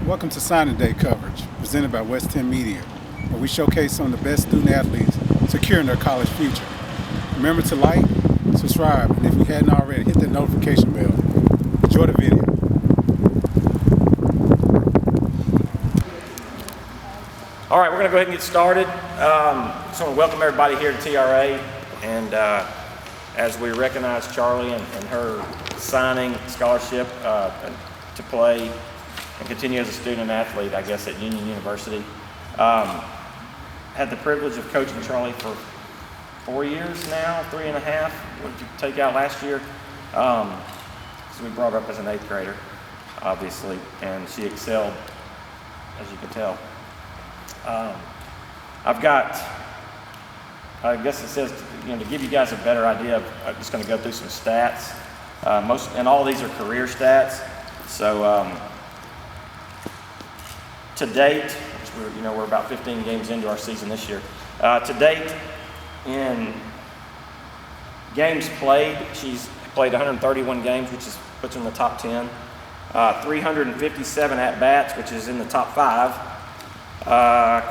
Welcome to Signing Day coverage, presented by West 10 Media, where we showcase some of the best student athletes securing their college future. Remember to like, subscribe, and if you hadn't already, hit the notification bell. Enjoy the video. All right, we're going to go ahead and get started. Just want to welcome everybody here to TRA, and as we recognize Charli and her signing scholarship to play and continue as a student athlete, I guess, at Union University. Had the privilege of coaching Charli for 4 years now, 3.5. What did you take out last year? So we brought her up as an 8th grader, obviously, and she excelled, as you can tell. I've got, I guess it says, to give you guys a better idea, I'm just going to go through some stats. And all these are career stats. So to date, which we're about 15 games into our season this year. To date, in games played, she's played 131 games, which puts her in the top 10. 357 at-bats, which is in the top 5.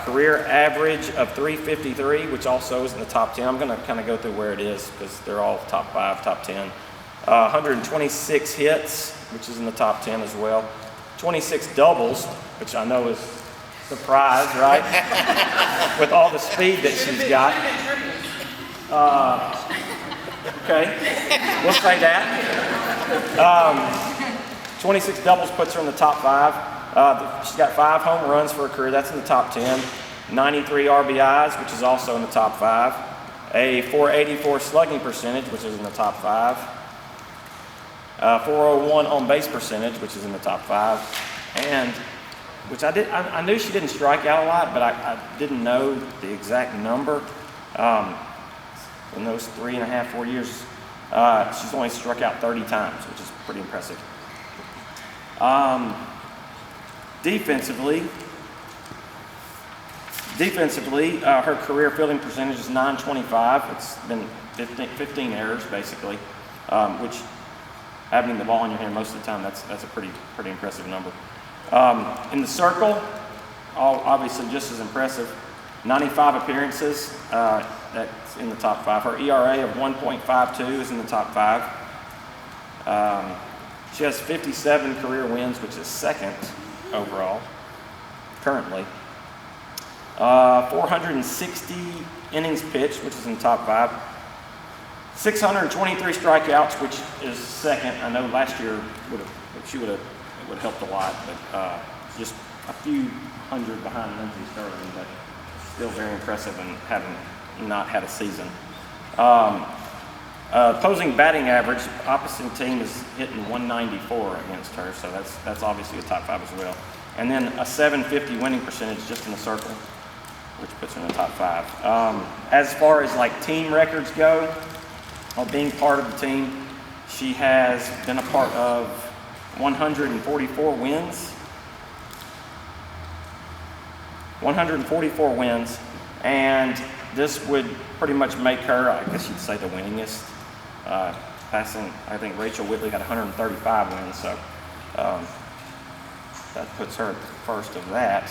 Career average of 353, which also is in the top 10. I'm going to kind of go through where it is because they're all top 5, top 10. 126 hits, which is in the top 10 as well. 26 doubles, which I know is a surprise, right? With all the speed that she's got. Okay, we'll say that. 26 doubles puts her in the top 5. She's got 5 home runs for her career. That's in the top 10. 93 RBIs, which is also in the top 5. A .484 slugging percentage, which is in the top 5. 401 on base percentage, which is in the top 5. And which I knew she didn't strike out a lot, but I didn't know the exact number. In those 3.5, 4 years, she's only struck out 30 times, which is pretty impressive. Defensively, her career fielding percentage is .925. It's been 15 errors basically, which having the ball in your hand most of the time, that's a pretty impressive number. In the circle, obviously just as impressive. 95 appearances, that's in the top 5. Her ERA of 1.52 is in the top 5. She has 57 career wins, which is 2nd overall, currently. 460 innings pitched, which is in the top 5. 623 strikeouts, which is 2nd. I know last year it would have helped a lot, but just a few hundred behind Lindsey Sterling, but still very impressive and having not had a season. Opposing batting average, opposite team is hitting 194 against her, so that's obviously a top 5 as well. And then a .750 winning percentage just in the circle, which puts her in the top 5. As far as like team records go, or being part of the team, she has been a part of 144 wins. 144 wins, and this would pretty much make her, I guess you'd say, the winningest. Passing, I think Rachel Whitley had 135 wins, so that puts her at the first of that.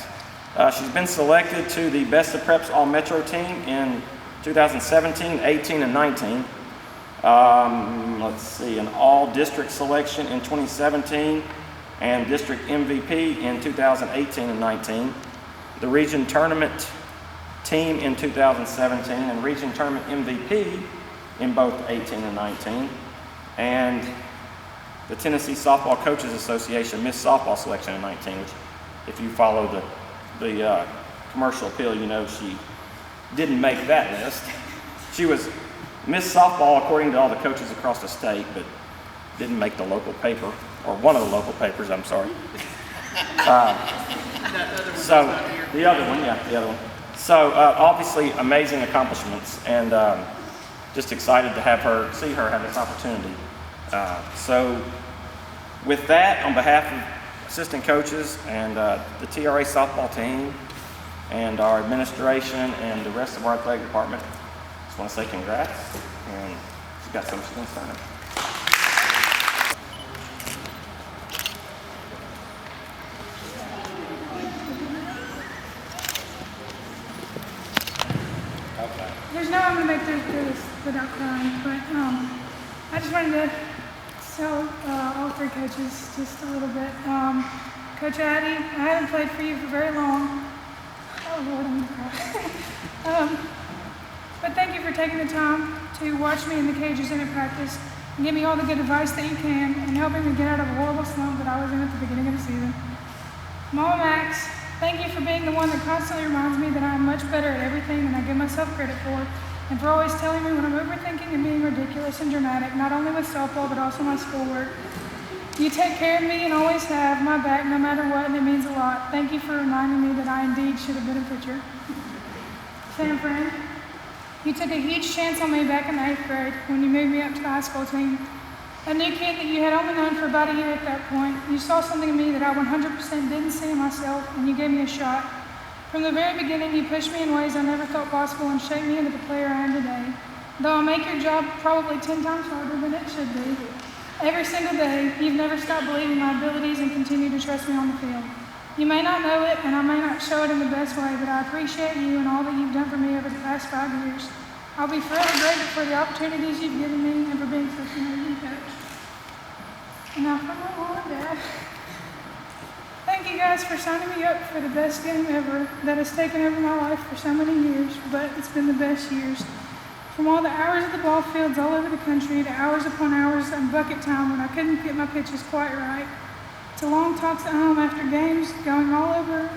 She's been selected to the Best of Preps All-Metro team in 2017, 18, and 19. Let's see, an All-District selection in 2017, and District MVP in 2018 and 19. The Region Tournament team in 2017, and Region Tournament MVP in both 18 and 19. And the Tennessee Softball Coaches Association Miss Softball selection in 19, which if you follow the commercial appeal, you know she didn't make that list. She was Miss Softball according to all the coaches across the state, but didn't make the local paper, or one of the local papers, I'm sorry. So the other one. So obviously amazing accomplishments, and just excited to see her have this opportunity. So with that, on behalf of assistant coaches and the TRA softball team and our administration and the rest of our athletic department, just want to say congrats, and she's got something she's going to sign. no way I'm going to make it through this without crying, but I just wanted to tell all three coaches just a little bit. Coach Addy, I haven't played for you for very long. Oh Lord, I'm going to cry. But thank you for taking the time to watch me in the cages and at practice and give me all the good advice that you can and helping me get out of a horrible slump that I was in at the beginning of the season. Mama Max, thank you for being the one that constantly reminds me that I am much better at everything than I give myself credit for, and for always telling me when I'm overthinking and being ridiculous and dramatic, not only with softball but also my schoolwork. You take care of me and always have my back no matter what, and it means a lot. Thank you for reminding me that I indeed should have been a pitcher. Sam friend, you took a huge chance on me back in the 8th grade when you moved me up to the high school team. A new kid that you had only known for about a year at that point, you saw something in me that I 100% didn't see in myself, and you gave me a shot. From the very beginning, you pushed me in ways I never thought possible and shaped me into the player I am today. Though I make your job probably 10 times harder than it should be. Every single day, you've never stopped believing my abilities and continue to trust me on the field. You may not know it, and I may not show it in the best way, but I appreciate you and all that you've done for me over the past 5 years. I'll be forever grateful for the opportunities you've given me and for being such an amazing coach. And now for my mom and dad. Thank you guys for signing me up for the best game ever that has taken over my life for so many years, but it's been the best years. From all the hours at the ball fields all over the country to hours upon hours in bucket time when I couldn't get my pitches quite right, to long talks at home after games, going over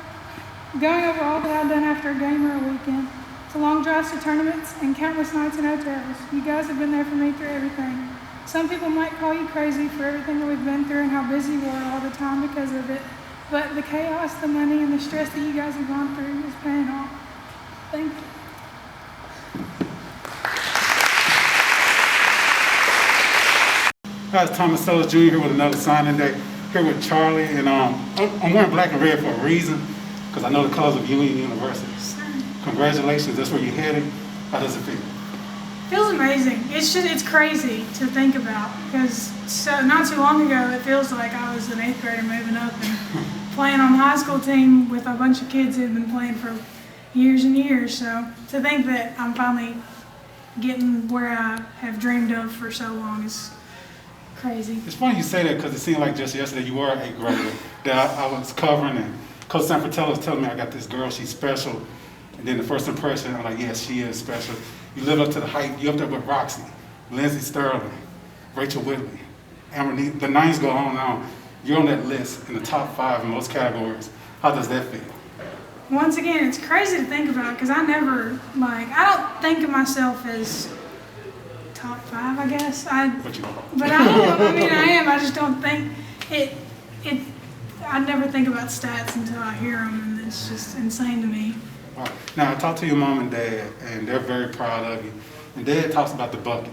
all that I've done after a game or a weekend, to long drives to tournaments and countless nights in hotels. You guys have been there for me through everything. Some people might call you crazy for everything that we've been through and how busy we are all the time because of it, but the chaos, the money, and the stress that you guys have gone through is paying off. Thank you. Hi, it's Thomas Sellers Jr. here with another signing day. Here with Charli, and I'm wearing black and red for a reason, because I know the colors of Union University. Congratulations, that's where you're heading. How does it feel? Feels amazing. It's crazy to think about, because not too long ago it feels like I was an 8th grader moving up and playing on the high school team with a bunch of kids who have been playing for years and years. So to think that I'm finally getting where I have dreamed of for so long is crazy. It's funny you say that because it seemed like just yesterday you were an 8th grader that I was covering, and Coach Sanfratello was telling me I got this girl, she's special. And then the first impression, I'm like, yes, she is special. You live up to the hype. You're up there with Roxy, Lindsey Sterling, Rachel Whitley, Amber. The names go on and on. You're on that list in the top 5 in most categories. How does that feel? Once again, it's crazy to think about because I don't think of myself as top 5, I guess. But you are. But I am. I mean, I am. I just don't think it. I never think about stats until I hear them, and it's just insane to me. All right. Now, I talked to your mom and dad, and they're very proud of you. And Dad talks about the bucket.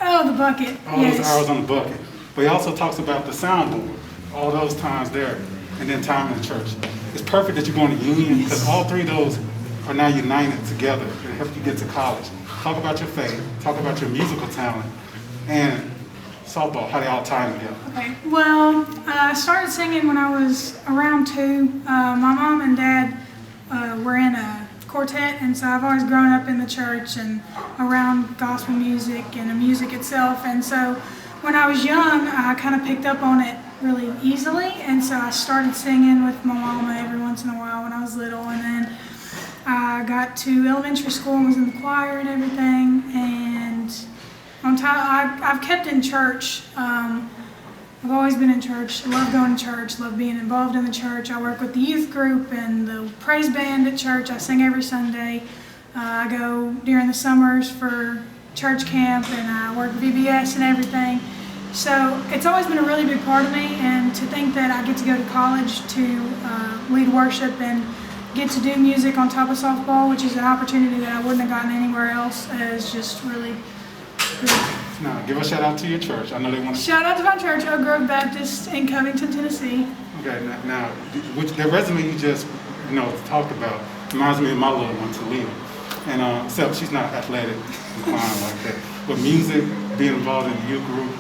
Oh, the bucket. All those hours on the bucket. But he also talks about the soundboard, all those times there, and then time in the church. It's perfect that you're going to Union because all 3 of those are now united together and help you get to college. Talk about your faith, talk about your musical talent, and softball, how they all tie together. Okay. Well, I started singing when I was around 2. My mom and dad were in a quartet, and so I've always grown up in the church and around gospel music and the music itself. And so when I was young, I kind of picked up on it really easily, and so I started singing with my mama every once in a while when I was little. And then I got to elementary school and was in the choir and everything. And on time, I've kept in church. I've always been in church. I love going to church, love being involved in the church. I work with the youth group and the praise band at church. I sing every Sunday. I go during the summers for church camp, and I work VBS and everything. So it's always been a really big part of me, and to think that I get to go to college to lead worship and get to do music on top of softball, which is an opportunity that I wouldn't have gotten anywhere else, is just really good. Now, give a shout out to your church. I know they want to. Shout out to my church, Oak Grove Baptist in Covington, Tennessee. Okay, now, the resume you just talked about reminds me of my little one, Talia. And except she's not athletic inclined like that. But music, being involved in the youth group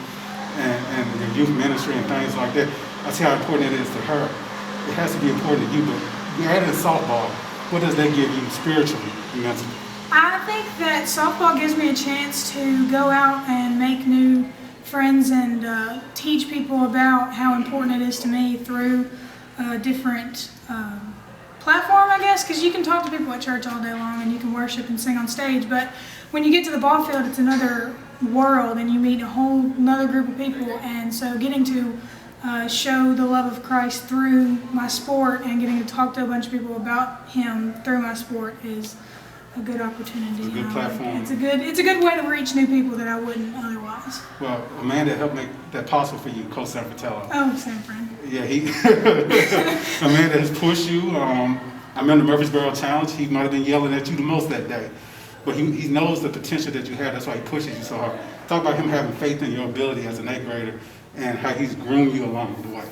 and your youth ministry and things like that, I see how important it is to her. It has to be important to you, but you're adding softball. What does that give you spiritually and mentally? I think that softball gives me a chance to go out and make new friends and teach people about how important it is to me through a different platform, I guess, because you can talk to people at church all day long and you can worship and sing on stage, but when you get to the ball field, it's another world and you meet a whole another group of people, and so getting to show the love of Christ through my sport and getting to talk to a bunch of people about Him through my sport is a good opportunity. It's a good platform. It's a good way to reach new people that I wouldn't otherwise. Well, a man that helped make that possible for you, Coach Sanfratello. Oh, same friend. Yeah, a man that has pushed you. I remember the Murfreesboro Challenge. He might have been yelling at you the most that day, but he knows the potential that you have. That's why he pushes you so hard. Talk about him having faith in your ability as an 8th grader and how he's groomed you along the way.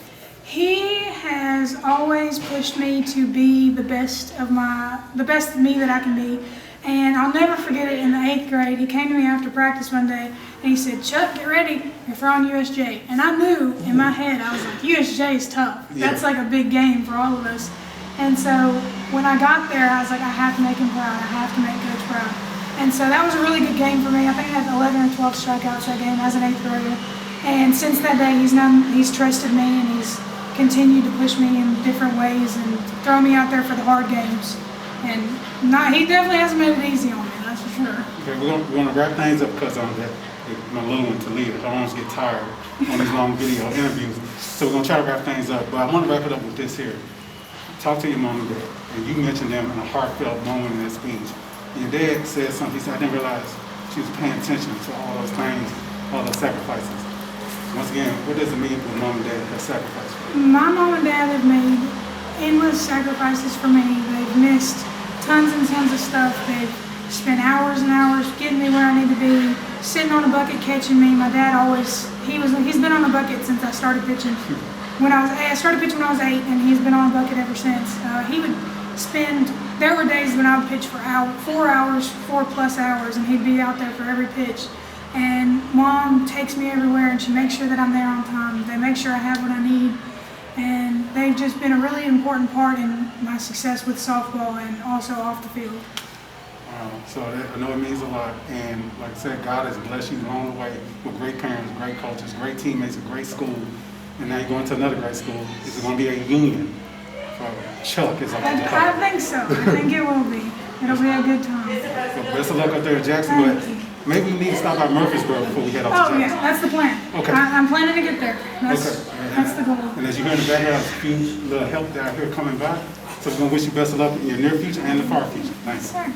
He has always pushed me to be the best of me that I can be. And I'll never forget it in the 8th grade. He came to me after practice one day and he said, "Chuck, get ready, you're throwing USJ." And I knew in my head, I was like, USJ is tough. Yeah. That's like a big game for all of us. And so when I got there, I was like, I have to make him proud. I have to make Coach proud. And so that was a really good game for me. I think I had 11 or 12 strikeouts that game as an 8th grader. And since that day, he's trusted me and he's continued to push me in different ways and throw me out there for the hard games. And he definitely hasn't made it easy on me, that's for sure. Okay, we're gonna wrap things up because my little one Talia, her arms get tired on these long video interviews. So we're gonna try to wrap things up. But I want to wrap it up with this here. Talk to your mom and dad, and you mentioned them in a heartfelt moment in that speech. Your dad said something. He said, "I didn't realize she was paying attention to all those things, all those sacrifices." Once again, what does it mean for mom and dad to sacrifice for you? My mom and dad have made endless sacrifices for me. They've missed tons and tons of stuff. They've spent hours and hours getting me where I need to be, sitting on a bucket catching me. My dad he's been on a bucket since I started pitching. I started pitching when I was 8, and he's been on a bucket ever since. There were days when I would pitch for 4+ hours, and he'd be out there for every pitch. And Mom takes me everywhere, and she makes sure that I'm there on time. They make sure I have what I need. And they've just been a really important part in my success with softball and also off the field. So I know it means a lot. And like I said, God has blessed you along the way with great parents, great coaches, great teammates, a great school. And now you're going to another great school. Is it going to be a union for Chuck? I think so. I think it will be. It'll be a good time. So best of luck up there in Jackson. But maybe we need to stop by Murfreesboro before we head off to Jackson. Yeah, that's the plan. Okay. I'm planning to get there. That's the goal. And as you hear in the background, a few little help down here coming by. So we're going to wish you best of luck in your near future and the far future. Thanks. Sure.